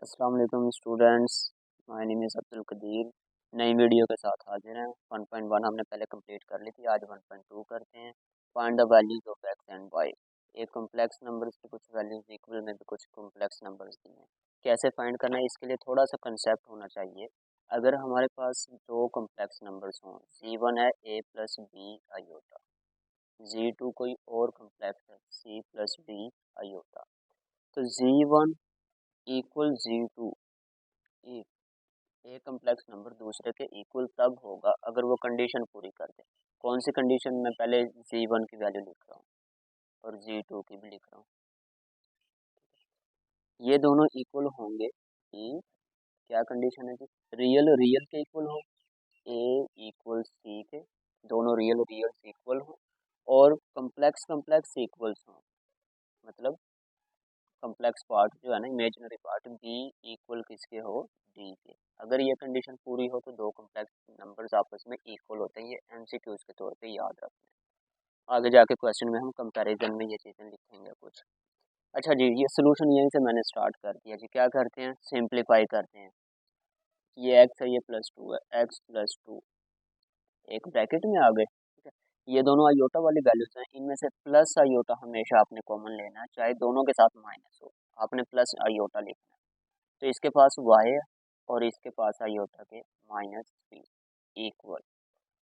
अस्सलाम वालेकुम students. My name is Abdul Qadir. नई वीडियो के साथ हाजिर हैं। 1.1 हमने पहले कंप्लीट कर ली थी, आज 1.2 करते हैं। Find the values of x and y. एक कॉम्प्लेक्स नंबर्स की कुछ वैल्यूज इक्वल में भी कुछ कॉम्प्लेक्स नंबर्स दी हैं। कैसे फाइंड करना है, इसके लिए थोड़ा सा कंसेप्ट होना चाहिए। अगर हमारे पास दो कॉम्प्लेक्स नंबर्स हों, Z1 है a plus b iota, Z2 कोई और कॉम्प्लेक्स है C प्लस डी आयोटा, तो Z1 इक्वल Z2, एक कम्प्लेक्स नंबर दूसरे के इक्वल तब होगा अगर वो कंडीशन पूरी कर दे। कौन सी कंडीशन? मैं पहले Z1 की वैल्यू लिख रहा हूँ और Z2 की भी लिख रहा हूँ। ये दोनों इक्वल होंगे कि क्या कंडीशन है जी? रियल रियल के इक्वल हो, A इक्वल C के, दोनों रियल रियल इक्वल हो, और कम्प्लेक्स कम्प्लेक्स इक्वल्स हो, मतलब कम्प्लेक्स पार्ट जो है ना, इमेजिनरी पार्ट, बी इक्वल किसके हो? डी के। अगर ये कंडीशन पूरी हो तो दो कम्प्लेक्स नंबर्स आपस में इक्वल होते हैं। ये एमसीक्यूज के तौर पे याद रखना है। आगे जाके क्वेश्चन में हम कंपैरिजन में ये चीज़ें लिखेंगे कुछ। अच्छा जी, ये सोल्यूशन यहीं से मैंने स्टार्ट कर दिया जी। क्या करते हैं? सिंप्लीफाई करते हैं। ये एक्स है, ये प्लस टू है, एक्स प्लस टू एक ब्रैकेट में आ गए, ठीक है। ये दोनों आयोटा वाली वैल्यूज हैं, इनमें से प्लस आयोटा हमेशा आपने कॉमन लेना है, चाहे दोनों के साथ माइनस हो, आपने प्लस आयोटा लिखना है। तो इसके पास y है और इसके पास आयोटा के -3 इक्वल,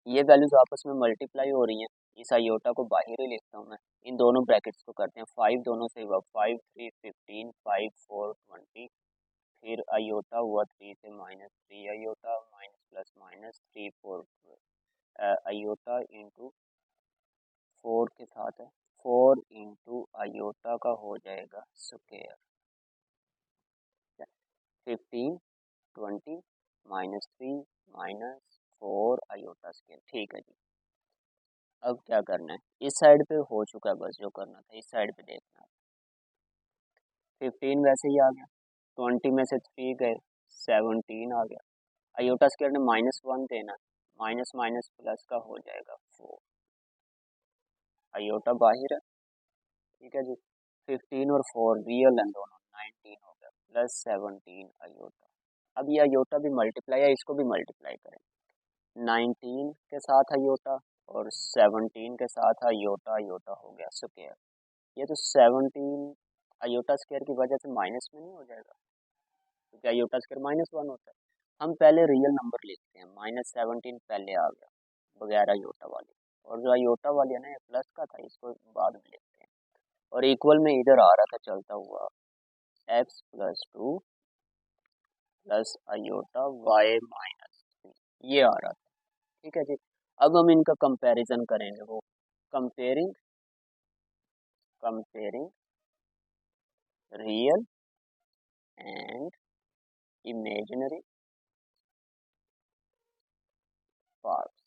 ये वैल्यूज आपस में मल्टीप्लाई हो रही हैं। इस आयोटा को बाहर ही लिखता हूँ मैं, इन दोनों ब्रैकेट्स को करते हैं 5, दोनों से हुआ 5 3 15, 5 4 20, फिर आयोटा हुआ 3 से -3 iota, minus plus minus 3 4 iota into 4 के साथ है 4 इंटू आयोटा का हो जाएगा स्क्वायर, 15 20 -3 -4 आयोटा स्क्वायर, ठीक है जी। अब क्या करना है? इस साइड पे हो चुका है, बस जो करना था इस साइड पे देखना है। 15 वैसे ही आ गया, 20 में से 3 गए, 17 आ गया। आयोटा स्क्वायर ने -1 देना, माइनस माइनस प्लस का हो जाएगा 4, आयोटा बाहर है, ठीक है जी। 15 और 4 रियल है दोनों, 19 हो गया, प्लस 17 आयोटा। अब ये आयोटा भी मल्टीप्लाई है, इसको भी मल्टीप्लाई करें, 19 के साथ आयोटा और 17 के साथ आयोटा, आयोटा हो गया स्क्वायर। ये तो 17 आयोटा स्क्वायर की वजह से माइनस में नहीं हो जाएगा, क्योंकि आयोटा स्क्वायर -1 होता है। हम पहले रियल नंबर लिखते हैं, -17 पहले आ गया बगैर आयोटा वाली, और जो आयोटा वाली है ना, ये प्लस का था, इसको बाद में लिखते हैं। और इक्वल में इधर आ रहा था चलता हुआ x plus two plus iota y-3, ये आ रहा था, ठीक है जी। अब हम इनका कंपैरिजन करेंगे, वो comparing comparing real and imaginary parts.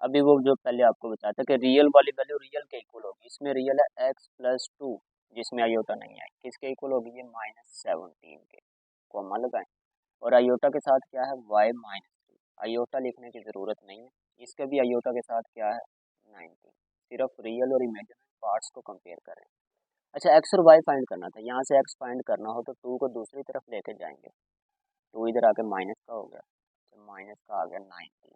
अभी वो जो पहले आपको बताया था कि रियल वाली वैल्यू रियल के इक्वल होगी, इसमें रियल है x प्लस टू, जिसमें आयोटा नहीं है, किसके इक्वल होगी? ये -17 के, कॉमा लगाएं। और आयोटा के साथ क्या है? y-3, आयोटा लिखने की ज़रूरत नहीं है, इसके भी आयोटा के साथ क्या है? 19। सिर्फ रियल और इमेजिनरी पार्ट्स को कंपेयर करें। अच्छा, x और y फाइंड करना था, यहाँ से x फाइंड करना हो तो 2 को दूसरी तरफ लेके जाएंगे, 2 इधर आके माइनस का हो गया, तो माइनस का आ गया 19।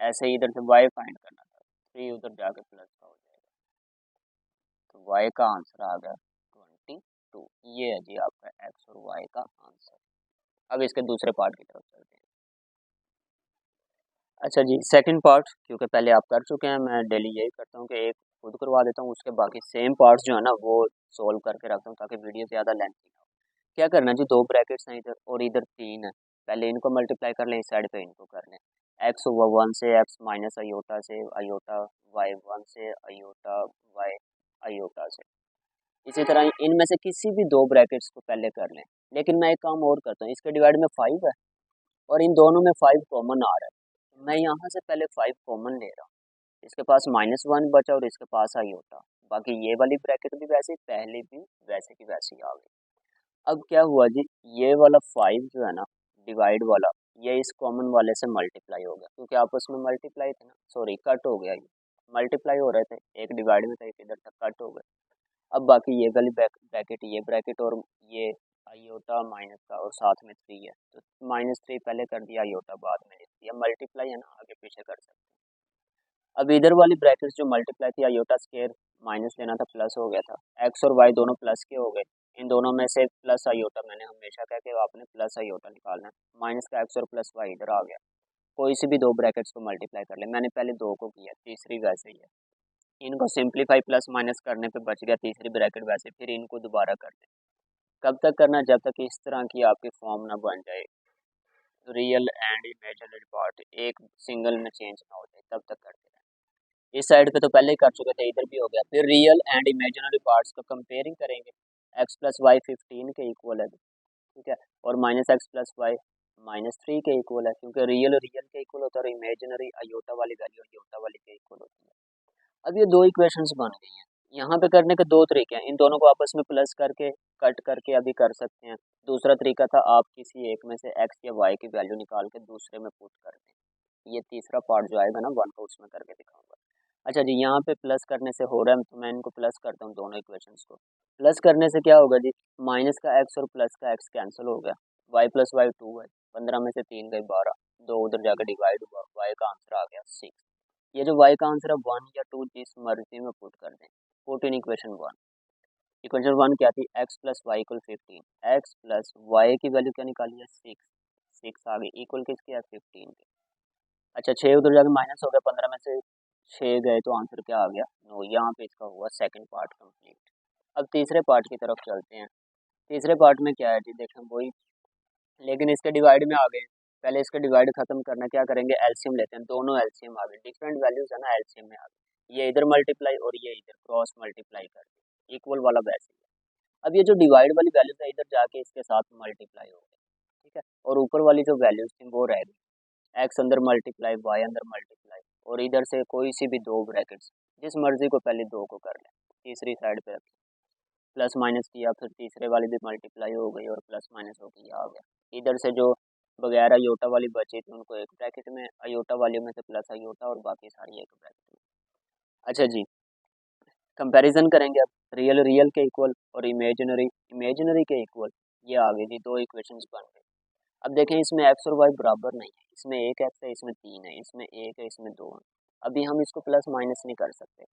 ऐसे ही इधर से y फाइंड करना था, 3 उधर जाके प्लस का हो जाएगा, तो y का आंसर आ गया 22। ये है जी आपका x और y का आंसर। अब इसके दूसरे पार्ट की तरफ चलते हैं। अच्छा जी, सेकंड पार्ट, क्योंकि पहले आप कर चुके हैं, मैं डेली यही करता हूँ कि एक खुद करवा देता हूँ, उसके बाकी सेम पार्ट्स जो है ना वो सोल्व करके रखता हूँ, ताकि वीडियो ज़्यादा लेंथी ना हो। क्या करना है जी, दो ब्रैकेट्स हैं इधर और इधर 3 है, पहले इनको मल्टीप्लाई कर लें, इस साइड पे इनको कर लें। एक्स हुआ 1 से, एक्स माइनस आयोटा से आयोटा, वाई 1 से आयोटा, वाई आयोटा से। इसी तरह इनमें से किसी भी दो ब्रैकेट्स को पहले कर लें। लेकिन मैं एक काम और करता हूँ, इसके डिवाइड में 5 है और इन दोनों में 5 कॉमन आ रहा है, तो मैं यहाँ से पहले 5 कॉमन ले रहा हूँ। इसके पास -1 बचा और इसके पास आयोटा, बाकी ये वाली ब्रैकेट भी वैसे, पहले भी वैसे की वैसी आ गई। अब क्या हुआ जी, ये वाला 5 जो है ना, डिवाइड वाला, ये इस कॉमन वाले से मल्टीप्लाई हो गया, क्योंकि आपस में मल्टीप्लाई थे ना, सॉरी कट हो गया, ये मल्टीप्लाई हो रहे थे, एक डिवाइड में था एक इधर था, कट हो गया। अब बाकी ये वाली ब्रैकेट, ये ब्रैकेट और ये आयोटा माइनस का और साथ में 3 है, तो -3 पहले कर दिया, आयोटा बाद में लिख दिया, मल्टीप्लाई है ना, आगे पीछे कर सकते हैं। अब इधर वाली ब्रैकेट्स जो मल्टीप्लाई थी, आयोटा स्क्वायर माइनस लेना था, प्लस हो गया था, एक्स और वाई दोनों प्लस के हो गए, इन दोनों में से प्लस आयोटा, मैंने हमेशा कहा कि आपने प्लस आयोटा निकालना है, माइनस का एक्स और प्लस वाई इधर आ गया, कोई सी भी दो ब्रैकेट्स को मल्टीप्लाई कर ले, मैंने पहले दो को किया, तीसरी वैसे ही है, इनको सिंप्लीफाई प्लस माइनस करने पे बच गया तीसरी ब्रैकेट वैसे, फिर इनको दोबारा कर दे। कब तक करना, जब तक इस तरह की आपकी फॉर्म ना बन जाए, रियल एंड इमेजिनरी पार्ट एक सिंगल में चेंज ना हो जाए, तब तक करते रहें। इस साइड पे तो पहले ही कर चुके थे, इधर भी हो गया, फिर रियल एंड इमेजिनरी पार्ट्स को कंपेयरिंग करेंगे, एक्स प्लस वाई 15 के इक्वल है, ठीक है, और माइनस एक्स प्लस वाई -3 के इक्वल है, क्योंकि रियल रियल के इक्वल होता है और इमेजिनरी अयोटा वाली वैल्यू अयोटा वाली के इक्वल होती है। अब ये दो इक्वेशंस बन गई हैं, यहाँ पे करने के दो तरीके हैं, इन दोनों को आपस में प्लस करके कट करके अभी कर सकते हैं। दूसरा तरीका था आप किसी एक में से एक्स या वाई की वैल्यू निकाल के दूसरे में पुट कर दें, ये तीसरा पार्ट जो आएगा ना 1 का, उसमें करके दिखाऊंगा। अच्छा जी, यहाँ पे प्लस करने से हो रहा है, तो मैं इनको प्लस करता हूँ दोनों इक्वेशंस को। प्लस करने से क्या होगा जी, माइनस का एक्स और प्लस का एक्स कैंसिल हो गया, वाई प्लस वाई 2 है, 15 में से 3 गए 12, दो उधर जाकर डिवाइड हुआ, वाई का आंसर आ गया 6। ये जो y का आंसर है 1 या 2 जिस मर्जी में पुट कर दें, पुट इन इक्वेशन 1। इक्वेशन 1 क्या थी, x plus y equal 15, x plus y की वैल्यू क्या निकाली है 6, 6 आ गई, इक्वल किसके है 15 के। अच्छा 6 उधर जाके माइनस हो गया, 15 में से 6 गए तो आंसर क्या आ गया 9, यहाँ पे इसका हुआ सेकंड पार्ट कंप्लीट। अब तीसरे पार्ट की तरफ चलते हैं। तीसरे पार्ट में क्या है जी, देखें वही, लेकिन इसके डिवाइड में आ गए, पहले इसका डिवाइड खत्म करना, क्या करेंगे एलसीएम लेते हैं, दोनों एलसीएम आ गए, डिफरेंट वैल्यूज है ना, एलसीएम में आ गए, ये इधर मल्टीप्लाई और ये इधर क्रॉस मल्टीप्लाई कर दिया, इक्वल वाला वैसे ही है। अब ये जो डिवाइड वाली वैल्यूज है इधर जाके इसके साथ मल्टीप्लाई हो गए, ठीक है, और ऊपर वाली जो वैल्यूज थी वो रह गई, एक्स अंदर मल्टीप्लाई वाई अंदर मल्टीप्लाई, और इधर से कोई सी भी दो ब्रैकेट्स जिस मर्जी को पहले दो को कर लें, तीसरी साइड पे रखें, प्लस माइनस किया, फिर तीसरे वाली भी मल्टीप्लाई हो गई और प्लस माइनस हो गई, आ गया। इधर से जो बगैर अयोटा वाली बची थी उनको एक ब्रैकेट में, अयोटा वाली में से प्लस अयोटा और बाकी सारी एक ब्रैकेट में। अच्छा जी, कंपैरिजन करेंगे अब, रियल रियल के इक्वल और इमेजिनरी इमेजिनरी के इक्वल, ये आ गई जी, दो इक्वेशंस बन गए। अब देखें इसमें एक्स और वाई बराबर नहीं है, इसमें एक एक्स है, इसमें 3 है, इसमें एक है, इसमें 2 है, अभी हम इसको प्लस माइनस नहीं कर सकते,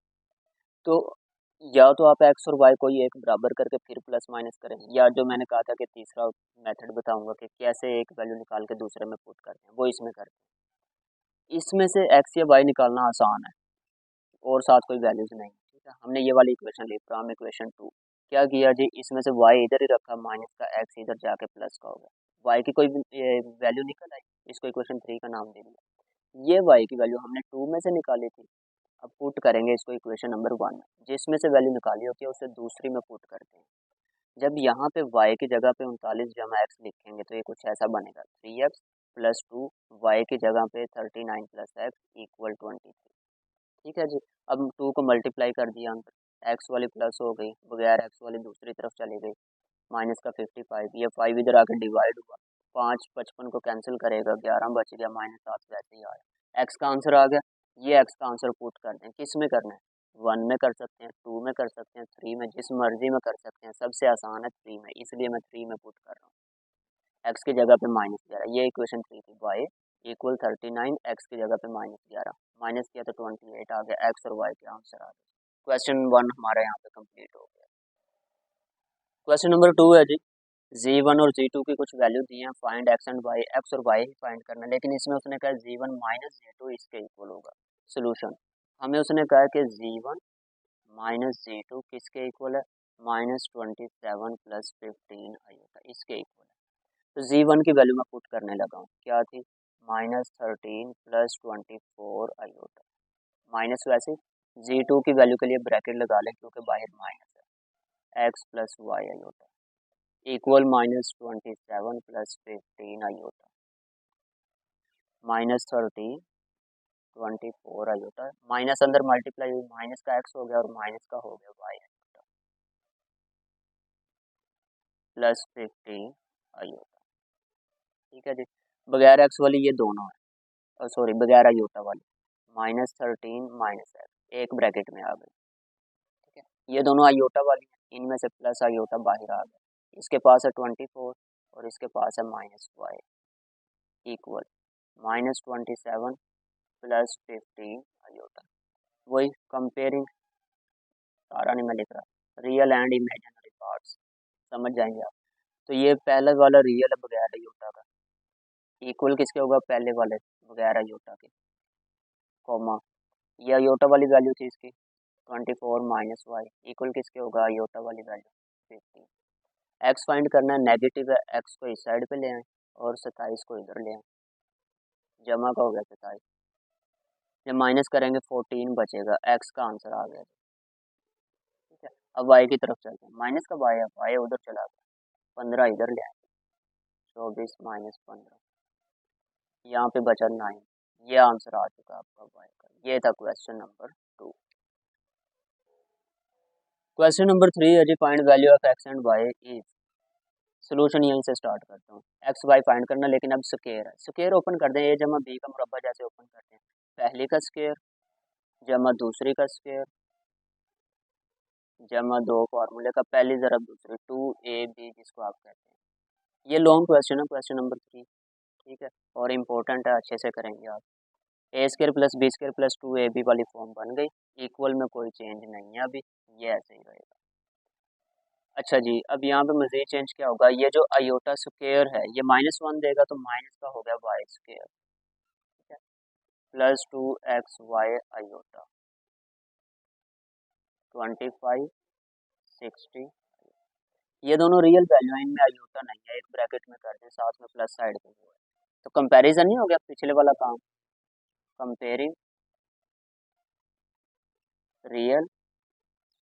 तो या तो आप एक्स और वाई को ही एक बराबर करके फिर प्लस माइनस करें, या जो मैंने कहा था कि तीसरा मेथड बताऊंगा कि कैसे एक वैल्यू निकाल के दूसरे में पुट करते हैं, वो इसमें करते हैं। इसमें से एक्स या वाई निकालना आसान है और साथ कोई वैल्यूज नहीं, ठीक है, हमने ये वाली इक्वेशन ली फ्रॉम इक्वेशन 2, क्या किया जी, इसमें से वाई इधर ही रखा, माइनस का एक्स इधर जाके प्लस का हो गया, वाई की कोई वैल्यू निकल आई, इसको इक्वेशन 3 का नाम दे दिया, ये वाई की वैल्यू हमने 2 में से निकाली थी, अब पुट करेंगे इसको इक्वेशन नंबर 1 में, जिसमें से वैल्यू निकाली होती है उसे दूसरी में पुट करते हैं। जब यहाँ पे y की जगह पे 39 जमा एक्स लिखेंगे तो ये कुछ ऐसा बनेगा, 3x प्लस 2 वाई की जगह पे 39 प्लस एक्स इक्वल 23, ठीक है जी। अब 2 को मल्टीप्लाई कर दिया अंदर, एक्स वाली प्लस हो गई, बगैर एक्स वाली दूसरी तरफ चली गई, माइनस का 55, ये 5 इधर आकर डिवाइड हुआ, 5 55 को कैंसिल करेगा, 11 बच गया, -7 वैसे ही आ रहा, एक्स का आंसर आ गया। ये एक्स का आंसर पुट कर दें, किस में करना है, 1 में कर सकते हैं, 2 में कर सकते हैं, 3 में, जिस मर्जी में कर सकते हैं, सबसे आसान है 3 में, इसलिए मैं 3 में पुट कर रहा हूँ, एक्स की जगह पे -11, ये इक्वेशन 3 थी, वाई इक्वल 39, एक्स की जगह पे -11, माइनस किया तो 28 आ गया, एक्स और वाई के आंसर आ गए। क्वेश्चन 1 हमारा यहाँ पे कंप्लीट हो गया। क्वेश्चन नंबर 2 है जी, z1 और z2 की कुछ वैल्यू दी है, find x and y, x और वाई ही फाइंड करना है, लेकिन इसमें उसने कहा z1 माइनस z2 इसके इक्वल होगा। सोल्यूशन, हमें उसने कहा कि z1 माइनस z2 किसके इक्वल है, -27 प्लस 15 आयोटा, इसके इक्वल है। तो z1 की वैल्यू मैं पुट करने लगा हूँ, क्या थी, -13 प्लस 24 आयोटा, माइनस वैसे z2 की वैल्यू के लिए ब्रैकेट लगा लें क्योंकि बाहर माइनस है, x plus y iota equal -27 plus 15 iota, -13 24 iota, minus अंदर मल्टीप्लाई हुई, माइनस का एक्स हो गया और माइनस का हो गया वाई आयोटा, प्लस 15 आयोटा, ठीक है जी। बगैर एक्स वाली ये दोनों है, सॉरी बगैर आयोटा वाली, -13 माइनस एक्स एक ब्रैकेट में आ गई, ठीक है, ये दोनों आयोटा वाली हैं, इनमें से प्लस आयोटा बाहर आ गया, इसके पास है 24 और इसके पास है -y इक्वल -27 प्लस 15 आयोटा। वही कंपेयरिंग, सारा नहीं मैं लिख रहा, रियल एंड इमेजिनरी पार्ट्स, समझ जाएंगे आप। तो ये पहले वाला रियल है बगैर आयोटा का, इक्वल किसके होगा, पहले वाले बगैर आयोटा के, कॉमा, ये आयोटा वाली वैल्यू थी इसकी 24 -y इक्वल किसके होगा, आयोटा वाली वैल्यू 15। एक्स फाइंड करना है, नेगेटिव है, एक्स को इस साइड पे ले आए और 27 को इधर ले आए, जमा का हो गया 27, जब माइनस करेंगे 14 बचेगा, एक्स का आंसर आ गया। ठीक है, अब वाई की तरफ चलते हैं, माइनस का वाई है, वाई उधर चला गया, 15 इधर ले आए, 24 -15, यहाँ पे बचा 9, ये आंसर आ चुका आपका वाई का। ये था क्वेश्चन नंबर 2। क्वेश्चन नंबर 3 है जी, find value of x and Y if, solution यहीं से स्टार्ट करता हूँ। एक्स वाई फाइंड करना, लेकिन अब स्क्वायर है, स्क्वायर ओपन कर दें, ए जमा बी का मुरब्बा जैसे ओपन करते हैं, पहली का स्क्वायर जमा दूसरी का स्क्वायर जमा दो फार्मूले का पहली ज़रब दूसरी, 2ab जिसको आप कहते हैं। ये लॉन्ग क्वेश्चन है, क्वेश्चन नंबर 3, ठीक है, और इम्पोर्टेंट है, अच्छे से करेंगे आप। A square plus B square plus 2ab वाली फॉर्म बन गई, इक्वल में कोई चेंज नहीं है अभी, ये ऐसे ही रहेगा। अच्छा जी, अब यहाँ पे मज़ीद चेंज क्या होगा, ये जो आयोटा स्क्वायर है ये -1 देगा तो माइनस का हो गया वाई स्क्वायर, ठीक है, प्लस 2xy आयोटा 25 60, ये दोनों रियल वैल्यू है, इनमें आयोटा नहीं है, एक ब्रैकेट में कर दें, साथ में प्लस साइड पे हुआ है, तो कंपैरिजन नहीं हो गया पिछले वाला काम, comparing real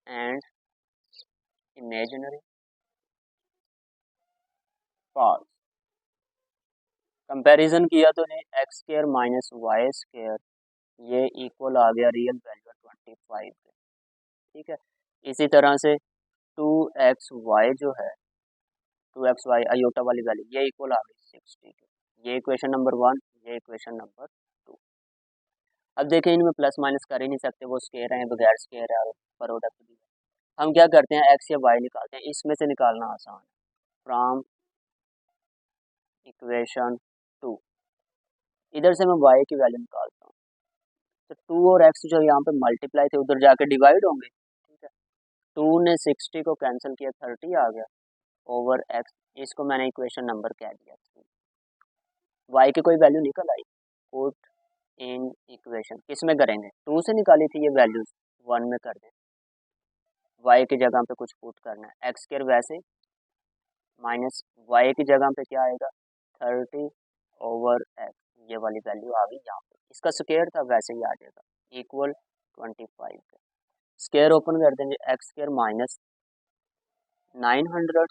and imaginary part. Comparison किया तो नहीं, x square minus y square, ये इक्वल आ गया रियल वैल्यू 25 के, ठीक है। इसी तरह से 2xy जो है, 2xy आयोटा वाली वैल्यू, ये इक्वल आ गई 60 के। ये इक्वेशन नंबर 1, ये इक्वेशन नंबर 2। अब देखें, इनमें प्लस माइनस कर ही नहीं सकते, वो स्केयर हैं, बगैर स्केयर है और प्रोडक्ट भी है। हम क्या करते हैं, एक्स या वाई निकालते हैं, इसमें से निकालना आसान है, फ्रॉम इक्वेशन 2, इधर से मैं वाई की वैल्यू निकालता हूँ, तो 2 और एक्स जो यहाँ पे मल्टीप्लाई थे उधर जाके डिवाइड होंगे, ठीक है, 2 ने 60 को कैंसिल किया, 30 आ गया ओवर एक्स, इसको मैंने इक्वेशन नंबर कह दिया, वाई की कोई वैल्यू निकल आई, पुट इन इक्वेशन, किस में करेंगे, 2 से निकाली थी ये वैल्यूज, 1 में कर दें, वाई की जगह पे कुछ पुट करना है, एक्स स्क्वायर वैसे माइनस वाई की जगह पे क्या आएगा 30 ओवर एक्स, ये वाली वैल्यू आ गई यहाँ पे, इसका स्क्वायर था वैसे ही आ जाएगा, इक्वल 25 का स्क्वायर ओपन कर देंगे, x square minus 900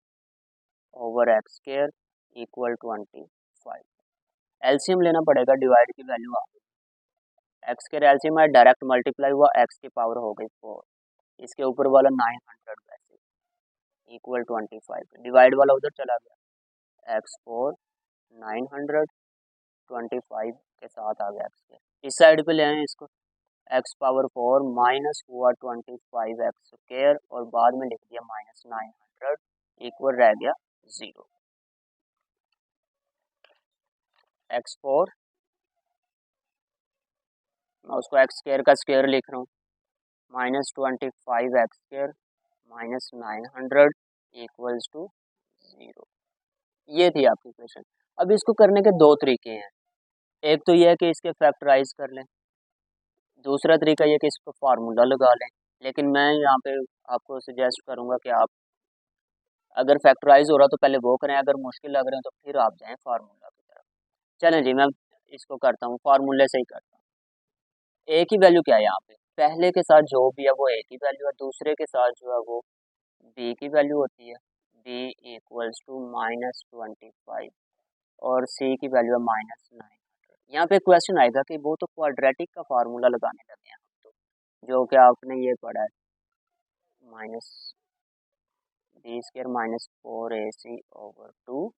over x square equal 25, LCM लेना पड़ेगा, डिवाइड की वैल्यू आ गई, एक्स के एलसीएम है, डायरेक्ट मल्टीप्लाई हुआ, एक्स की पावर हो गई 4, इसके ऊपर वाला 900 वैसे इक्वल 25, डिवाइड वाला उधर चला गया, एक्स 4 925 के साथ आ गया एक्स के, इस साइड पे ले आए इसको, एक्स पावर 4 माइनस हुआ 25 एक्स स्क्वायर और बाद में लिख दिया -900 इक्वल रह गया 0, x4 मैं उसको एक्स स्क्वायर का स्क्वायर लिख रहा हूँ, -25 एक्स स्क्वायर -900 इक्वल्स टू 0, ये थी आपकी इक्वेशन। अब इसको करने के दो तरीके हैं, एक तो ये है कि इसके फैक्टराइज कर लें, दूसरा तरीका ये कि इसको फार्मूला लगा लें, लेकिन मैं यहाँ पे आपको सजेस्ट करूँगा कि आप अगर फैक्टराइज हो रहा तो पहले वो करें, अगर मुश्किल लग रहे हैं तो फिर आप जाएँ फार्मूला की तरफ। चलें जी, मैं इसको करता हूँ, फार्मूले से ही करता हूँ। ए की वैल्यू क्या है यहाँ पे, पहले के साथ जो भी है वो ए की वैल्यू है, दूसरे के साथ जो है वो बी की वैल्यू होती है, बी इक्वल्स टू -25 और सी की वैल्यू है -900। यहाँ पे क्वेश्चन आएगा कि वो तो क्वाड्रेटिक का फार्मूला लगाने लगे हैं हम तो, जो कि आपने ये पढ़ा है माइनस बी स्क्वायर -4ac/2,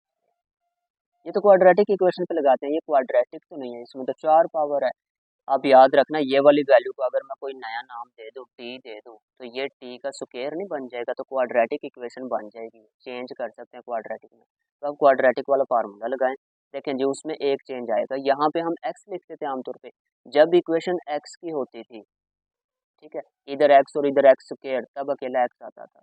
ये तो क्वाड्रेटिक इक्वेशन पे लगाते हैं, ये क्वाड्रेटिक तो नहीं है, इसमें तो 4 पावर है, आप याद रखना ये वाली वैल्यू को अगर मैं कोई नया नाम दे दूँ, टी दे दूँ, तो ये टी का स्क्वायर नहीं बन जाएगा, तो क्वाड्रेटिक इक्वेशन बन जाएगी। चेंज कर सकते हैं क्वाड्रेटिक में, तो अब क्वाड्रेटिक वाला फार्मूला लगाएं। देखें जी उसमें एक चेंज आएगा, यहाँ पे हम एक्स लिखते थे आमतौर पे जब इक्वेशन एक्स की होती थी, ठीक है, इधर एक्स और इधर एक्स स्क्वायर, तब अकेला एक्स आता था,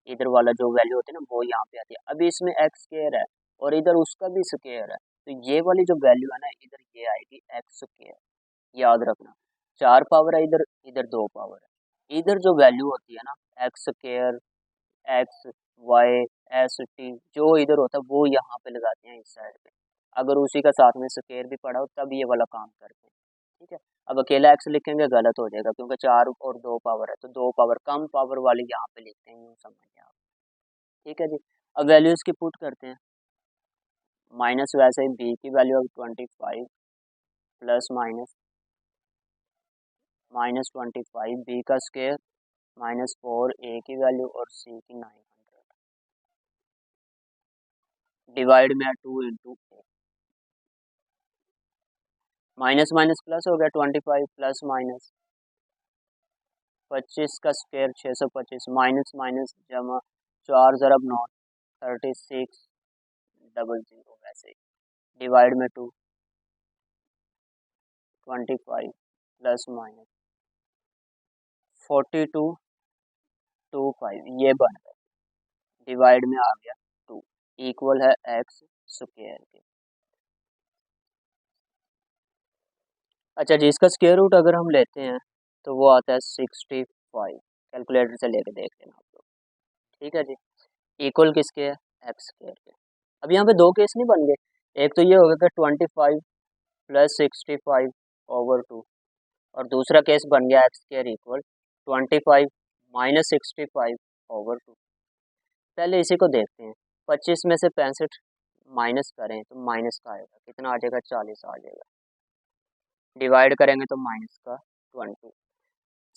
इधर वाला जो वैल्यू होती है ना वो यहाँ पे आती है। अभी इसमें एक्स स्क्वायर है और इधर उसका भी स्क्वायर है, तो ये वाली जो वैल्यू है ना इधर ये आएगी एक्स स्क्वायर। याद रखना 4 पावर है इधर, इधर 2 पावर है। इधर जो वैल्यू होती है ना x square, x, y, S T, जो इधर होता है वो यहाँ पे लगाते हैं इस साइड पे। अगर उसी का साथ में स्क्वायर भी पड़ा हो तब ये वाला काम करते हैं, ठीक है। अब अकेला एक्स लिखेंगे गलत हो जाएगा क्योंकि 4 और 2 पावर है, तो 2 पावर कम पावर वाली यहाँ पे लिखते हैं, यूँ समझिए आप, ठीक है जी। अब वैल्यूज की पुट करते हैं। माइनस वैसे ही बी की वैल्यू अब 25 प्लस माइनस -25 बी का स्क्वायर -4 ए की वैल्यू और सी की 900, डिवाइड में 2 इंटू माइनस माइनस प्लस हो गया 25 प्लस माइनस 25 का स्क्वायर 625 माइनस माइनस जमा 4 ज़रब 9 36 डबल जीरो वैसे ही डिवाइड में 2 25 प्लस माइनस 4225 ये बन गया, डिवाइड में आ गया 2 इक्वल है एक्स स्क्वायर के। अच्छा जी इसका स्क्वायर रूट अगर हम लेते हैं तो वो आता है 65, कैलकुलेटर से लेके देख लेना आप लोग, ठीक है जी। इक्वल किसके है एक्स स्क्वायर के। अब यहाँ पे दो केस नहीं बन गए, एक तो ये हो गया कि 25 प्लस 65/2 और दूसरा केस बन गया एक्स स्क्वायर इक्वल 25 माइनस 65/2। पहले इसी को देखते हैं, 25 में से 65 माइनस करें तो माइनस का आएगा, कितना आ जाएगा 40 आ जाएगा, डिवाइड करेंगे तो माइनस का 20।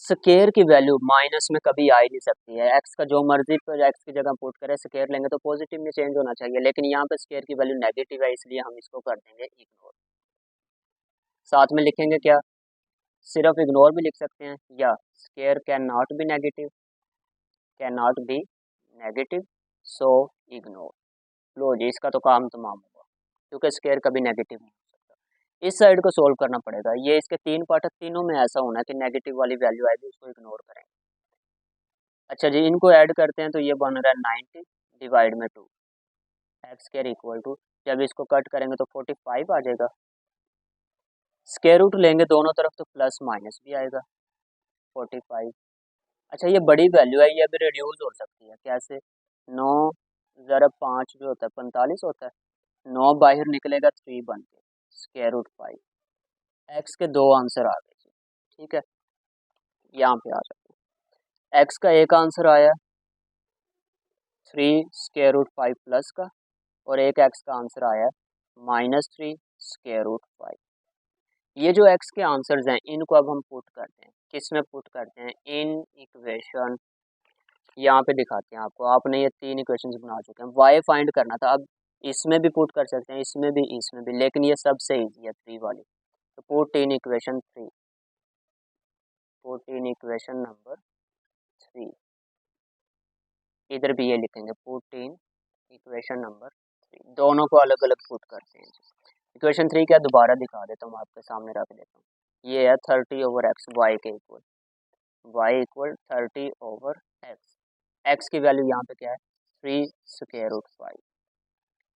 स्केयर की वैल्यू माइनस में कभी आ ही नहीं सकती है, एक्स का जो मर्जी पर एक्स की जगह पुट करें, स्केयर लेंगे तो पॉजिटिव में चेंज होना चाहिए, लेकिन यहाँ पे स्केयर की वैल्यू नेगेटिव है इसलिए हम इसको कर देंगे इग्नोर। साथ में लिखेंगे क्या, सिर्फ इग्नोर भी लिख सकते हैं या square can not be negative, can not be negative so ignore. लो जी इसका तो काम तमाम हुआ, क्योंकि स्केयर कभी नेगेटिव नहीं हो सकता। इस साइड को सोल्व करना पड़ेगा, ये इसके तीन पार्ट है, तीनों में ऐसा होना है कि नेगेटिव वाली वैल्यू आएगी उसको इग्नोर करेंगे। अच्छा जी इनको ऐड करते हैं तो ये बन रहा है 90 डिवाइड में 2 एक्स स्क्वायर इक्वल टू, जब इसको कट करेंगे तो 45 आ जाएगा। स्क्वायर रूट लेंगे दोनों तरफ तो प्लस माइनस भी आएगा 45। अच्छा ये बड़ी वैल्यू है, ये अभी रिड्यूस हो सकती है कैसे, 9 ज़रब 5 जो होता है 45 होता है, 9 बाहर निकलेगा 3 बन के स्क्वायर रूट 5। एक्स के दो आंसर आ गए, ठीक है। यहाँ पे आ जाते हैं, एक्स का एक आंसर आया 3 स्क्वायर रूट 5 प्लस का, और एक एक्स का आंसर आया -3 स्क्वायर रूट 5। ये जो एक्स के आंसर्स हैं इनको अब हम पुट करते हैं, किस में पुट करते हैं, इन इक्वेशन, यहाँ पे दिखाते हैं आपको, आपने ये तीन इक्वेशंस बना चुके हैं, वाई फाइंड करना था, अब इसमें भी पुट कर सकते हैं, इसमें भी, लेकिन ये सबसे ईजी है 3 वाली, तो put in equation 3, put in equation number 3, इधर भी ये लिखेंगे पुट इन इक्वेशन नंबर 3, दोनों को अलग अलग पुट करते हैं। इक्वेशन 3 क्या दोबारा दिखा देता हूँ आपके सामने रख देता हूँ, ये है 30/x वाई के equal, y equal 30/x, x की वैल्यू यहाँ पे क्या है 3 स्क्वायर रूट 5।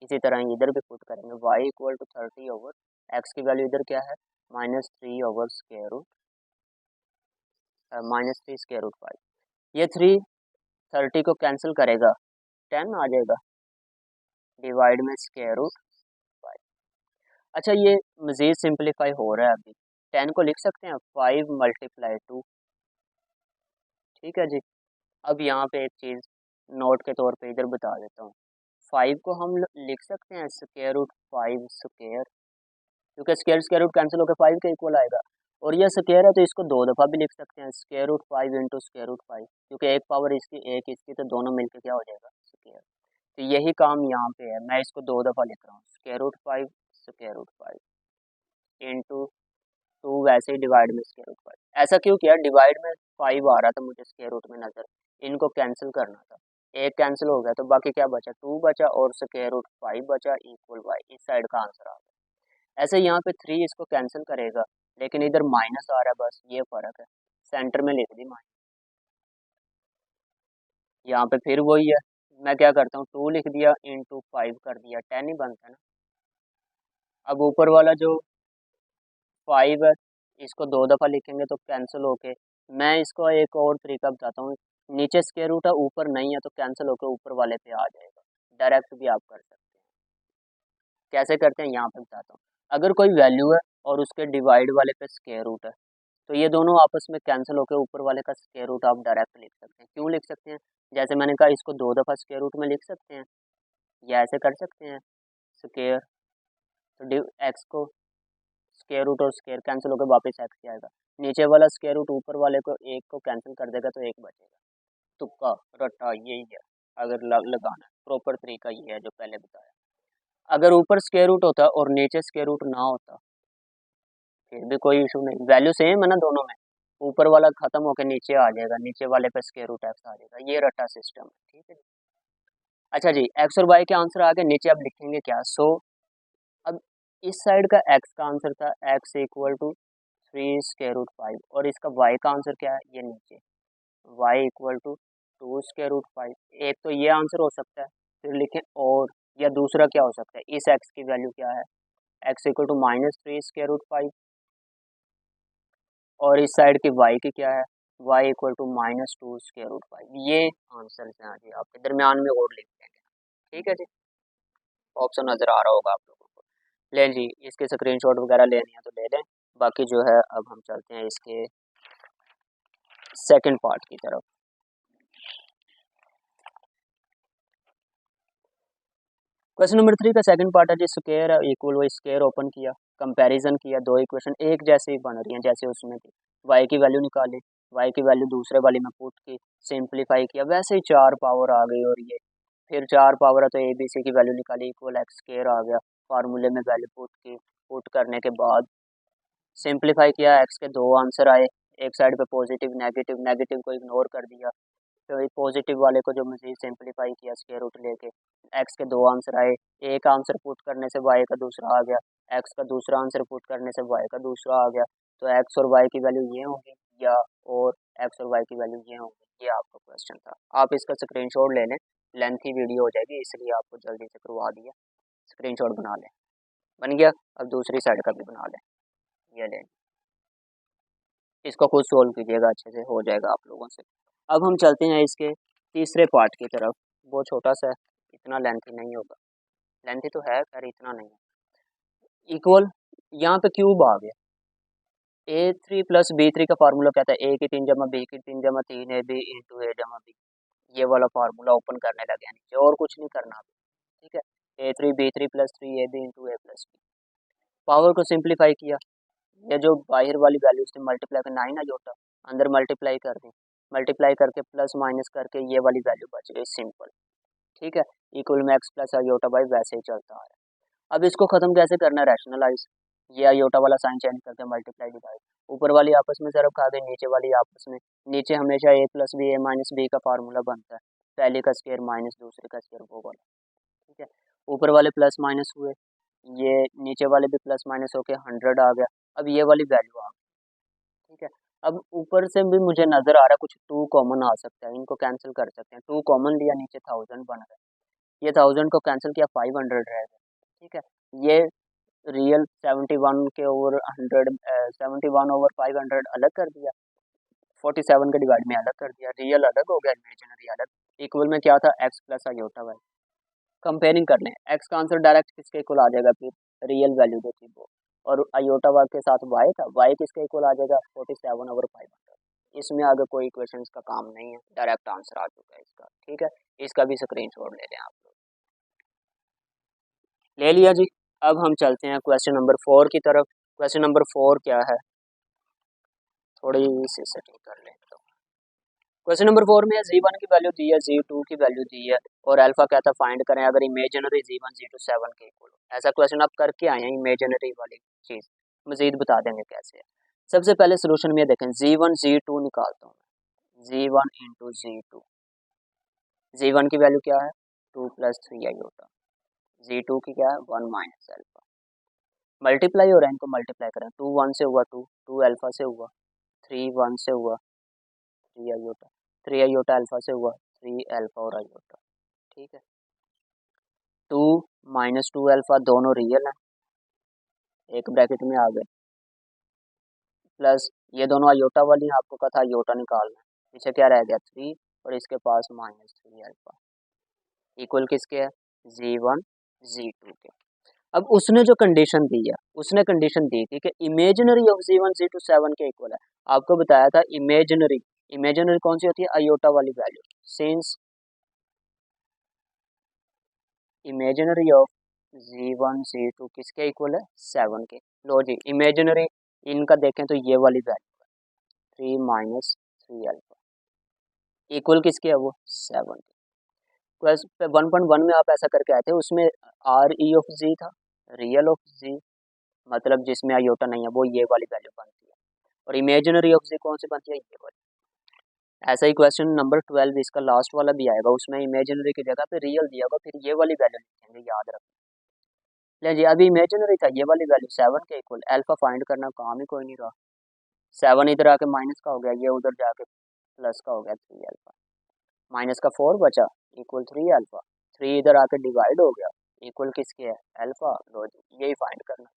इसी तरह इधर भी पुट करेंगे, वाई इक्वल टू 30/x की वैल्यू इधर क्या है -3 स्क्वायर रूट 5। ये 3 30 को कैंसिल करेगा 10 आ जाएगा, डिवाइड में स्क्वायर रूट 5। अच्छा ये मज़ीद सिंप्लीफाई हो रहा है, अभी 10 को लिख सकते हैं 5 × 2, ठीक है जी। अब यहाँ पे एक चीज़ नोट के तौर पे इधर बता देता हूँ, 5 को हम लिख सकते हैं स्क्वायर रूट 5 स्क्वायर, क्योंकि स्क्वायर स्क्वायर रूट कैंसिल होकर 5 के इक्वल आएगा, और ये स्क्वायर है तो इसको दो दफ़ा भी लिख सकते हैं square root 5 into square root 5, क्योंकि एक पावर इसकी एक इसकी, तो दोनों मिलकर क्या हो जाएगा स्क्वायर। तो यही काम यहाँ पे है, मैं इसको दो दफ़ा लिख रहा हूँ स्क्वायर रूट 5 इंटू टू वैसे ही डिवाइड में स्क्वायर रूट 5। ऐसा क्यों किया, डिवाइड में 5 आ रहा था मुझे स्क्वायर रूट में नजर, इनको कैंसिल करना था, एक कैंसिल हो गया तो बाकी क्या बचा, 2 बचा और स्क्वायर रूट 5 बचा इक्वल y, इस साइड का आंसर आ गया। ऐसे यहाँ पे 3 इसको कैंसिल करेगा, लेकिन इधर माइनस आ रहा है, बस ये फर्क है, सेंटर में लिख दी माइनस। यहाँ पे फिर वही है, मैं क्या करता हूँ 2 लिख दिया इंटू 5 कर दिया, 10 ही बनता है ना। अब ऊपर वाला जो 5 है, इसको 2 दफ़ा लिखेंगे तो कैंसिल होके, मैं इसको एक और तरीका बताता हूँ, नीचे स्क्वायर रूट है ऊपर नहीं है तो कैंसिल होके ऊपर वाले पे आ जाएगा, डायरेक्ट भी आप कर सकते हैं। कैसे करते हैं यहाँ पे बताता हूँ, अगर कोई वैल्यू है और उसके डिवाइड वाले पे स्क्वायर रूट है, तो ये दोनों आपस में कैंसिल होकर ऊपर वाले का स्क्वायर रूट आप डायरेक्ट लिख सकते हैं। क्यों लिख सकते हैं, जैसे मैंने कहा इसको 2 दफ़ा स्क्वायर रूट में लिख सकते हैं, या ऐसे कर सकते हैं स्क्वायर, तो एक्स को स्क्वायर रूट और स्क्वायर कैंसिल होकर वापस एक्स ही आएगा, नीचे वाला स्क्वायर रूट ऊपर वाले को एक को कैंसिल कर देगा तो एक बचेगा। तुक्का रट्टा यही है, अगर लगाना प्रॉपर तरीका ये है जो पहले बताया। अगर ऊपर स्क्वायर रूट होता और नीचे स्क्वायर रूट ना होता फिर भी कोई इशू नहीं, वैल्यू सेम है ना दोनों में, ऊपर वाला खत्म होकर नीचे आ जाएगा, नीचे वाले पे स्क्वायर रूट एक्स आ जाएगा, ये रट्टा सिस्टम है, ठीक है। अच्छा जी, एक्स और वाई के आंसर आ गए, नीचे अब लिखेंगे क्या, अब इस साइड का एक्स का आंसर था x equal to 3 square root 5, और इसका वाई का आंसर क्या है, ये नीचे y equal to 2 square root 5। एक तो ये आंसर हो सकता है, फिर लिखें और, या दूसरा क्या हो सकता है, इस एक्स की वैल्यू क्या है, x equal to -3 square root 5, और इस साइड की y की क्या है, y equal to -2 square root 5। ये आंसर है जी, आपके दरमियान में और लिख देंगे, ठीक है जी। ऑप्शन नज़र आ रहा होगा आप लोगों को, लें जी इसके स्क्रीनशॉट वगैरह लेने हैं तो ले लें। बाकी जो है अब हम चलते हैं इसके सेकंड पार्ट की तरफ। क्वेश्चन नंबर 3 का सेकंड पार्ट है जी, square equal Y square open किया, कंपैरिजन किया, दो इक्वेशन एक जैसे ही बन रही हैं जैसे उसमें थी, y की वैल्यू निकाली, y की वैल्यू दूसरे वाली में पुट की, सिंप्लीफाई किया, वैसे ही 4 पावर आ गई, और ये फिर 4 पावर है तो ए बी सी की वैल्यू निकाली इक्वल एक्स स्क्वायर आ गया, फार्मूले में वैल्यू पुट की, पुट करने के बाद सिंप्लीफाई किया, एक्स के दो आंसर आए, एक साइड पे पॉजिटिव नेगेटिव, नेगेटिव को इग्नोर कर दिया, तो पॉजिटिव वाले को जो मजीद सिंप्लीफाई किया स्क्वायर रूट लेके, एक्स के दो आंसर आए, एक आंसर पुट करने से वाई का दूसरा आ गया, एक्स का दूसरा आंसर पुट करने से वाई का दूसरा आ गया, तो एक्स और वाई की वैल्यू ये होगी, या और एक्स और वाई की वैल्यू ये होगी, ये आपका क्वेश्चन था। आप इसका स्क्रीनशॉट ले लें, लेंथी वीडियो हो जाएगी इसलिए आपको जल्दी से करवा दिया, स्क्रीनशॉट बना लें, बन गया। अब दूसरी साइड का भी बना लें, ये लें, इसको खुद सोल्व कीजिएगा, अच्छे से हो जाएगा आप लोगों से। अब हम चलते हैं इसके तीसरे पार्ट की तरफ, वो छोटा सा है, इतना लेंथी नहीं होगा, लेंथी तो है पर इतना नहीं है। इक्वल, यहाँ पे क्यूब आ गया, a3 प्लस b3 का फार्मूला क्या था, a की 3 जमा b की 3 जमा 3 ab इंटू a जमा b, ये वाला फार्मूला ओपन करने लगे हैं नीचे, और कुछ नहीं करना अभी, ठीक है। a3 b3 plus 3ab into a plus b, power को सिंप्लीफाई किया, ये जो बाहर वाली वैल्यूज थी मल्टीप्लाई कर 9 अयोटा, अंदर मल्टीप्लाई कर दी, मल्टीप्लाई करके प्लस माइनस करके ये वाली वैल्यू बच गई सिंपल, ठीक है। इक्वल में एक्स प्लस अयोटा बाई वैसे ही चलता आ रहा है। अब इसको खत्म कैसे करना है, रैशनलाइज, ये अयोटा वाला साइन चेंज करके मल्टीप्लाई डिवाइड, ऊपर वाली आपस में ज़रब खा गई, नीचे वाली आपस में, नीचे हमेशा ए प्लस बी ए माइनस बी का फार्मूला बनता है, पहले का स्क्वायर माइनस दूसरे का स्क्वायर, वो वाला, ठीक है। ऊपर वाले प्लस माइनस हुए, ये नीचे वाले भी प्लस माइनस होके 100 आ गया, अब ये वाली वैल्यू आ गई, ठीक है। अब ऊपर से भी मुझे नज़र आ रहा है कुछ 2 कॉमन आ सकता है, इनको कैंसिल कर सकते हैं, 2 कॉमन लिया, नीचे 1000 बन रहा है, ये 1000 को कैंसिल किया 500 रहेगा, ठीक है। ये रियल 71 के ओवर 100, 71 ओवर 500 अलग कर दिया, 47 के डिवाइड में अलग कर दिया, रियल अलग हो गया, इमेजिनरी अलग, इक्वल में क्या था x plus iota y, comparing कर लें, एक्स का आंसर डायरेक्ट किसके इक्वल आ जाएगा, फिर रियल वैल्यू जो थी वो, और अयोटा वाई के साथ वाई था, वाई किसके इक्वल आ जाएगा 47 ओवर 500, इसमें आगे कोई इक्वेशन का काम नहीं है, डायरेक्ट आंसर आ चुका है इसका, ठीक है। इसका भी स्क्रीनशॉट ले लें आप लोग, ले लिया जी। अब हम चलते हैं क्वेश्चन नंबर 4 की तरफ। क्वेश्चन नंबर 4 क्या है, थोड़ी सी सेटिंग कर लें तो, क्वेश्चन नंबर 4 में z1 की वैल्यू दी है, z2 की वैल्यू दी है, और अल्फा क्या था फाइंड करें अगर इमेजिनरी z1 z2 7 के इक्वल हो। ऐसा क्वेश्चन आप करके आए हैं इमेजिनरी वाली चीज़, मजीद बता देंगे कैसे है। सबसे पहले सोल्यूशन में देखें Z1 Z2 निकालता हूँ, Z1 इंटू Z2। Z1 की वैल्यू क्या है 2 प्लस 3 आयोटा, Z2 की क्या है 1 माइनस अल्फा। मल्टीप्लाई हो रहा है, इनको मल्टीप्लाई करें, 2 1 से हुआ 2, 2 अल्फा से हुआ 3, 1 से हुआ 3 आयोटा, 3 आयोटा अल्फा से हुआ 3 अल्फा और आयोटा। ठीक है, 2 माइनस 2 अल्फा दोनों रियल है, एक ब्रैकेट में आ गए, प्लस ये दोनों आयोटा वाली हैं, आपको कहा था आयोटा निकालना है, पीछे क्या रह गया 3 और इसके पास माइनस 3 अल्फा, इक्वल किसके है Z1 Z2 के। अब उसने जो कंडीशन दी है, उसने कंडीशन दी थी कि इमेजिनरी ऑफ Z1 Z2 7 के इक्वल है। आपको बताया था इमेजिनरी, इमेजिनरी कौन सी होती है आयोटा वाली value, since imaginary of Z1 Z2 किसके इक्वल है 7 के। लो जी इमेजिनरी इनका देखें तो ये वाली वैल्यू है 3 माइनस 3 अल्फा, इक्वल किसके है वो 7 के। प्लस 1.1 में आप ऐसा करके आए थे, उसमें आर ई ऑफ जी था, रियल ऑफ जी मतलब जिसमें आयोटा नहीं है वो ये वाली वैल्यू बनती है, और इमेजिनरी ऑफ जी कौन सी बनती है ये वाली। ऐसा ही क्वेश्चन नंबर 12 इसका लास्ट वाला भी आएगा, उसमें इमेजिनरी की जगह पे रियल दिया होगा, फिर ये वाली वैल्यू लिखेंगे, याद रखना। ले जी अभी इमेजिनरी था ये वाली वैल्यू 7 के इक्वल, अल्फा फाइंड करना काम ही कोई नहीं रहा, 7 इधर आके माइनस का हो गया, ये उधर जाके प्लस का हो गया 3 अल्फा, माइनस का 4 बचा इक्वल 3 अल्फा, 3 इधर आके डिवाइड हो गया इक्वल किसके है अल्फा। लो जी यही फाइंड करना।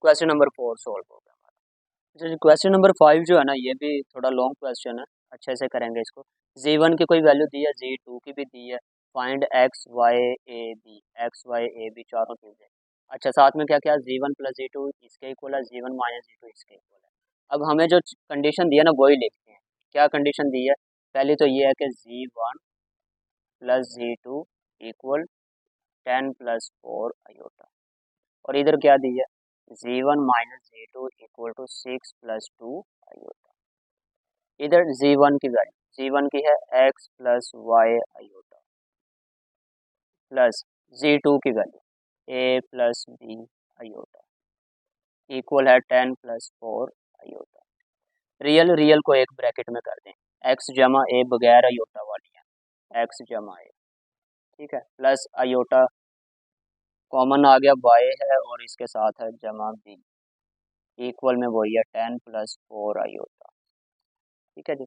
क्वेश्चन नंबर 4 सॉल्व हो गया हमारा। क्वेश्चन नंबर 5 जो है ना ये भी थोड़ा लॉन्ग क्वेश्चन है, अच्छे से करेंगे इसको। Z1 की कोई वैल्यू दी है, Z2 की भी दी है, find x y a b, x y a b चारों चीजें। अच्छा साथ में क्या क्या Z1 प्लस Z2 इसके इक्वल है, Z1 माइनस Z2 इसके इक्वल है। अब हमें जो कंडीशन दी है ना वही लिखते हैं। क्या कंडीशन दी है, पहली तो ये है कि Z1 plus Z2 equal 10 plus 4 iota, और इधर क्या दी है Z1 minus Z2 equal to 6 plus 2 iota. इधर Z1 की वैल्यू, Z1 की है x plus y iota, plus Z2 की value a plus b iota, equal है 10 प्लस 4 आयोटा। रियल रियल को एक ब्रैकेट में कर दें, x जमा a बगैर आयोटा वाली है, x जमा a, ठीक है, प्लस आयोटा कॉमन आ गया y है और इसके साथ है जमा b, इक्वल में वही है 10 प्लस 4 आयोटा। ठीक है जी,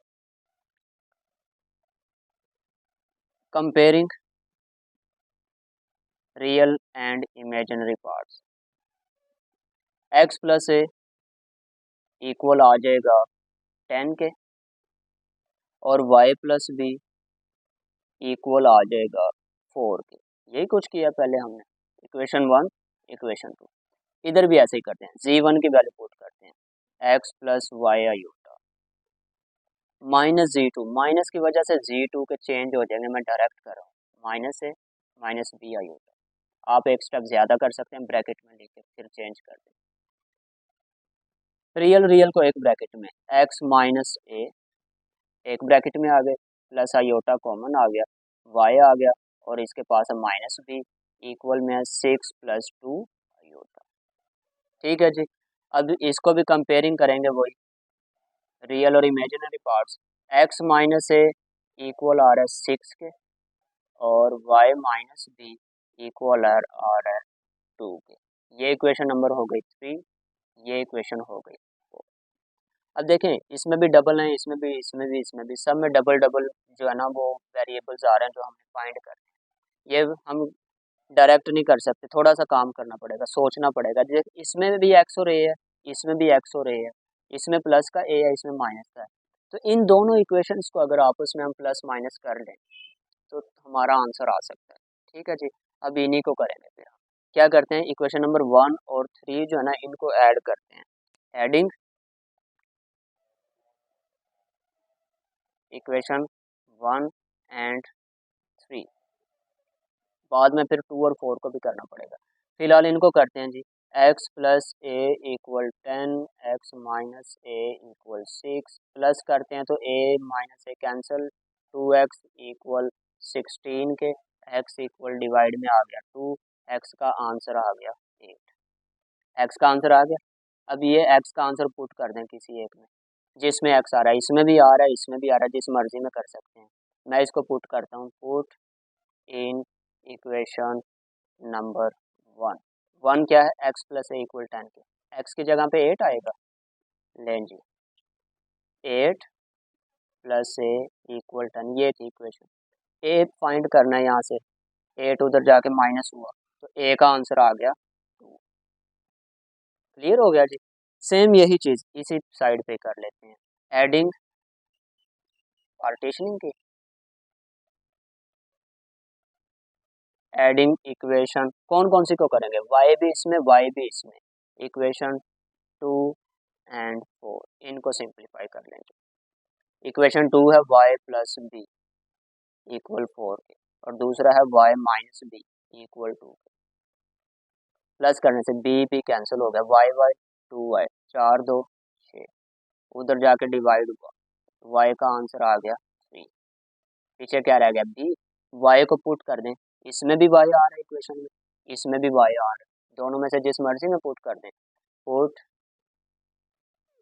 comparing real and imaginary parts, x plus A equal आ जाएगा 10 के, और y प्लस बी इक्वल आ जाएगा 4 के। यही कुछ किया पहले हमने, इक्वेशन 1 इक्वेशन 2, इधर भी ऐसे ही करते हैं, Z1 की वैल्यू पुट करते हैं x plus y iota minus Z2, minus की वजह से Z2 के चेंज हो जाएंगे, मैं डायरेक्ट कर रहा हूँ, माइनस से माइनस बी आयोटा, आप एक स्टेप ज्यादा कर सकते हैं, ब्रैकेट में लेके फिर चेंज कर दें। रियल रियल को एक ब्रैकेट में, x माइनस ए एक ब्रैकेट में आ गए, प्लस आयोटा कॉमन आ गया, y आ गया, और इसके पास है माइनस बी, इक्वल में है 6 प्लस 2 आयोटा। ठीक है जी, अब इसको भी कंपेयरिंग करेंगे वही रियल और इमेजिनरी पार्ट्स, x माइनस ए इक्वल आ रहा है 6 के, और y माइनस बी इक्वल आ रहा है 2 के। ये इक्वेशन नंबर हो गई 3, ये इक्वेशन हो गई 4। अब देखें इसमें भी डबल है, इसमें भी, इसमें भी, इसमें भी, सब में डबल डबल जो है ना वो वेरिएबल्स आ रहे हैं जो हमें फाइंड करने हैं। ये हम डायरेक्ट नहीं कर सकते, थोड़ा सा काम करना पड़ेगा, सोचना पड़ेगा। इसमें भी एक्स और ए है, इसमें भी एक्स और ए है, इसमें प्लस का ए है, इसमें माइनस का है, तो इन दोनों इक्वेशंस को अगर आपस में हम प्लस माइनस कर लें तो हमारा आंसर आ सकता है। ठीक है जी, अब इन्हीं को करेंगे, फिर हम क्या करते हैं, इक्वेशन नंबर 1 और 3 जो है ना इनको ऐड करते हैं, एडिंग इक्वेशन 1 एंड 3, बाद में फिर 2 और 4 को भी करना पड़ेगा। फिलहाल इनको करते हैं जी, x plus A equal 10, x minus A equal 6, plus करते हैं तो a minus A cancel, 2x equal 16 के, x इक्वल डिवाइड में आ गया 2, x का आंसर आ गया 8, x का आंसर आ गया अब ये एक्स का आंसर पुट कर दें किसी एक में, जिसमें एक्स आ रहा है, इसमें भी आ रहा है, इसमें भी आ रहा है, जिस मर्जी में कर सकते हैं। मैं इसको पुट करता हूँ, पुट इन इक्वेशन नंबर 1। 1 क्या है, एक्स प्लस ए इक्वल 10 के, एक्स की जगह पे 8 आएगा, लें जी 8 प्लस ए इक्वल 10, ये थी इक्वेशन। ए फाइंड करना है यहाँ से, 8 उधर जाके माइनस हुआ तो ए का आंसर आ गया 2। क्लियर हो गया जी। सेम यही चीज़ इसी साइड पे कर लेते हैं, एडिंग पार्टीशनिंग की, एडिंग इक्वेशन कौन कौन सी को करेंगे, वाई भी इसमें, वाई भी इसमें, इक्वेशन 2 एंड 4 इनको सिंप्लीफाई कर लेंगे। इक्वेशन 2 है वाई प्लस बी इक्वल 4 के, और दूसरा है वाई माइनस बी इक्वल 2 के। प्लस करने से बी भी कैंसिल हो गया, वाई वाई 2y, 4 2 6, उधर जाके डिवाइड हुआ, वाई का आंसर आ गया 3। पीछे क्या रह गया, बी। वाई को पुट कर दें, इसमें भी वाई आ रहा है इक्वेशन में, इसमें भी वाई आ रहा है, दोनों में से जिस मर्जी में पुट कर दें। पुट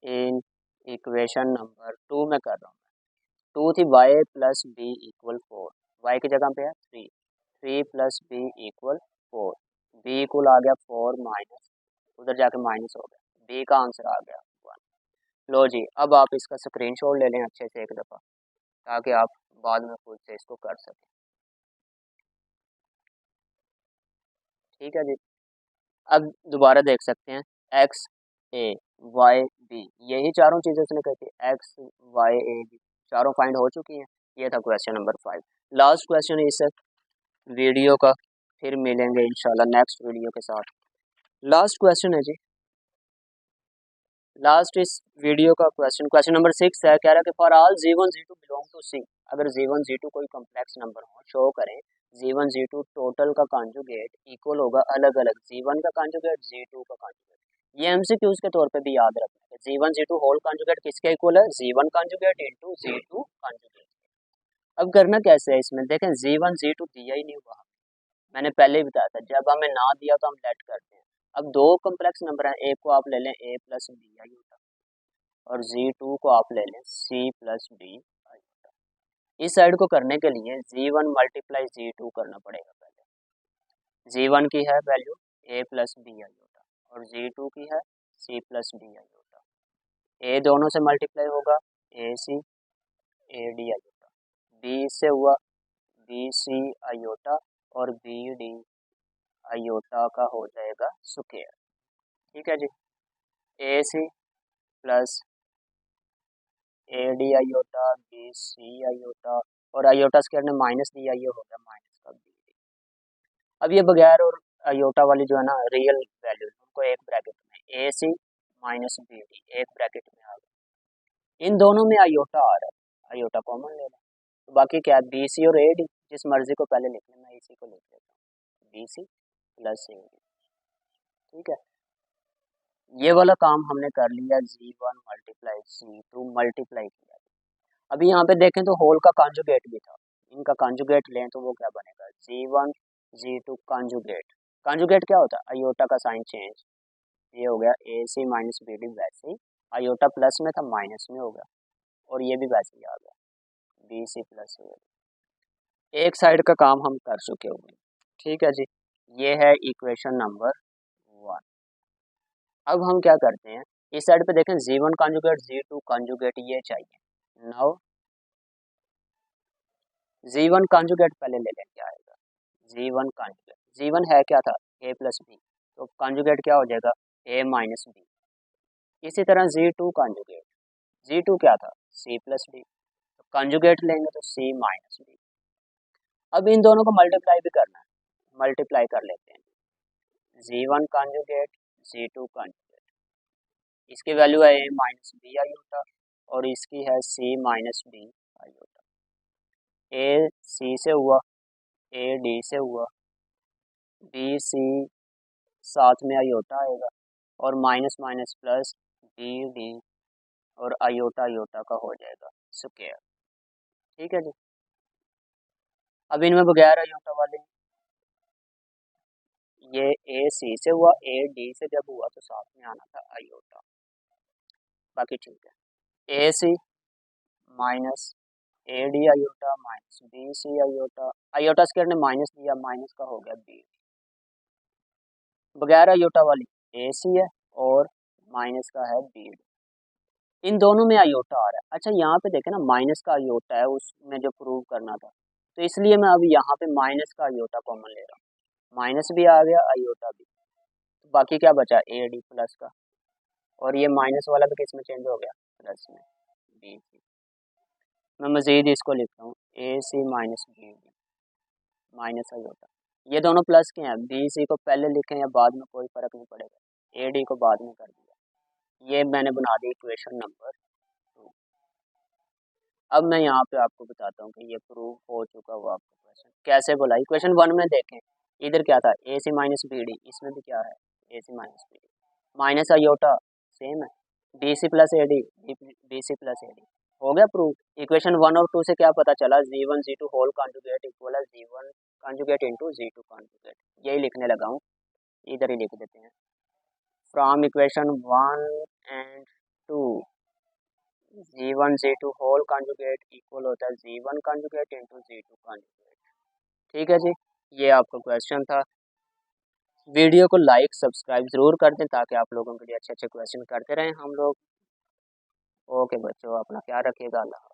इन इक्वेशन नंबर 2 में कर रहा हूँ, 2 थी Y plus B equal 4, Y की जगह पे है 3, 3 plus B equal 4, B equal आ गया 4 माइनस, उधर जाके माइनस हो गया, बी का आंसर आ गया 1। लो जी, अब आप इसका स्क्रीनशॉट ले लें अच्छे से एक दफ़ा, ताकि आप बाद में खुद से इसको कर सकें। ठीक है जी। अब दोबारा देख सकते हैं, एक्स ए वाई बी, यही चारों चीज़ें उसने कही थी, एक्स वाई ए बी चारों फाइंड हो चुकी हैं। ये था क्वेश्चन नंबर 5। लास्ट क्वेश्चन इस वीडियो का, फिर मिलेंगे इंशाल्लाह नेक्स्ट वीडियो के साथ। लास्ट क्वेश्चन है जी, लास्ट इस वीडियो का क्वेश्चन, क्वेश्चन नंबर 6 है, कह रहा है कि फॉर ऑल जी1 जी2 बिलोंग टू सी, अगर जी1 जी2 कोई कॉम्प्लेक्स नंबर हो, शो करें जी1 जी2 टोटल का कॉन्जुगेट इक्वल होगा अलग अलग जी1 का कॉन्जुगेट जी2 का कॉन्जुगेट। ये एमसीक्यूज के तौर पे भी याद रखना है, जी1 जी2 होल कॉन्जुगेट किसके इक्वल है, जी1 कॉन्जुगेट इनटू जी2 कॉन्जुगेट। अब करना कैसे है इसमें, देखें जी1 जी2 दिया ही नहीं हुआ, मैंने पहले ही बताया था, जब हमें ना दिया तो हम लेट करते हैं। अब दो कॉम्प्लेक्स नंबर हैं, एक को आप ले लें ए प्लस बी आई होता, और जी2 को आप ले लें सी प्लस डी आई होता। इस साइड को करने के लिए जी1 मल्टीप्लाई जी2 करना पड़ेगा पहले, जी1 की है value a plus b i होता, और जी2 की है सी प्लस डी आई होता। ए दोनों से मल्टीप्लाई होगा, ए सी ए डी आई होता, बी से हुआ बी सी आयोटा, और बी डी आयोटा का हो जाएगा स्क्वायर। ठीक है जी, A C plus A D iota B C iota, और आयोटा स्क्वायर ने माइनस दिया, ये हो गया माइनस का बी डी। अब ये बगैर और आयोटा वाली जो है ना रियल वैल्यू, उनको एक ब्रैकेट में ए सी माइनस बी डी एक ब्रैकेट में आ गया, इन दोनों में आयोटा आ रहा है, आयोटा कॉमन ले लें, तो बाकी क्या है बी सी और ए डी, जिस मर्जी को पहले लिख लें, मैं इसी को लिख लेता हूँ बी सी प्लस ए डी। ठीक है, ये वाला काम हमने कर लिया, जी1 मल्टीप्लाई जी2 मल्टीप्लाई किया। अभी यहाँ पे देखें तो होल का कॉन्जुगेट भी था, इनका कॉन्जुगेट लें तो वो क्या बनेगा, जी1 जी2 कॉन्जुगेट। कॉन्जुगेट क्या होता है, आयोटा का साइन चेंज, ये हो गया ए सी माइनस बी डी, वैसे ही आयोटा प्लस में था माइनस में हो गया, और ये भी वैसे ही आ गया बी सी प्लस ए डी। एक साइड का काम हम कर चुके हुए हैं। ठीक है जी, ये है इक्वेशन नंबर 1। अब हम क्या करते हैं, इस साइड पे देखें जी1 कॉन्जुगेट जी2 कॉन्जुगेट ये चाहिए। नाउ जी1 कॉन्जुगेट पहले ले लें, क्या आएगा, जी1 कॉन्जुगेट, जी1 है क्या था ए प्लस बी, तो कॉन्जुगेट क्या हो जाएगा ए माइनस बी। इसी तरह जी2 कॉन्जुगेट, जी2 क्या था सी प्लस डी, तो कॉन्जुगेट लेंगे तो सी माइनस डी। अब इन दोनों को मल्टीप्लाई भी करना है, मल्टीप्लाई कर लेते हैं, जी1 कॉन्जुगेट जी2 कॉन्जुगेट, इसकी वैल्यू है ए माइनस बी आई होता, और इसकी है सी माइनस डी आई होता। ए सी से हुआ, ए डी से हुआ, बी सी साथ में आयोटा आएगा, और minus minus plus D D, और आयोटा आयोटा का हो जाएगा स्क्वायर। ठीक है जी, अब इनमें बगैर आयोटा वाले ये ए सी से हुआ, ए डी से जब हुआ तो साथ में आना था आयोटा। बाकी ठीक है, A C minus A D iota minus B C iota, iota square ने माइनस दिया, माइनस का हो गया बी, बगैर आयोटा वाली ए सी है और माइनस का है बी डी। इन दोनों में आयोटा आ रहा है। अच्छा यहाँ पे देखें ना, माइनस का आयोटा है उसमें जो प्रूव करना था, तो इसलिए मैं अभी यहाँ पे माइनस का आयोटा कॉमन ले रहा हूँ। माइनस भी आ गया, आयोटा भी, तो बाकी क्या बचा, ए डी प्लस का, और ये माइनस वाला भी किस में चेंज हो गया, प्लस में, बी सी। मैं मजीद इसको लिखता हूँ, A C minus B D minus iota. ये दोनों प्लस के हैं, बी सी को पहले लिखें या बाद में कोई फर्क नहीं पड़ेगा, ए डी को बाद में कर दिया। ये मैंने बना दी इक्वेशन नंबर 2। अब मैं यहाँ पे आपको बताता हूँ कि ये प्रूफ हो चुका हुआ आपका क्वेश्चन कैसे बोला। इक्वेशन 1 में देखें, इधर क्या था, A C minus B D, इसमें भी क्या है, A C minus B D, minus iota same है, बी सी प्लस ए डी, बी सी प्लस ए डी, हो गया प्रूफ। इक्वेशन 1 और 2 से क्या पता चला, जी1 जी2 होल कॉन्जुगेट इक्वल है जी1 कॉन्जुगेट इंटू जी2 कॉन्जुगेट। यही लिखने लगा हूँ, इधर ही लिख देते हैं। फ्रॉम इक्वेशन 1 एंड 2 जी1 जी2 होल कॉन्जुगेट इक्वल होता है जी1 कॉन्जुगेट इंटू जी2 कॉन्जुगेट। ठीक है जी, ये आपका क्वेश्चन था। वीडियो को लाइक सब्सक्राइब ज़रूर कर दें ताकि आप लोगों के लिए अच्छे अच्छे क्वेश्चन करते रहें हम लोग। ओके बच्चों, अपना ख्याल रखिएगा, अल्लाह।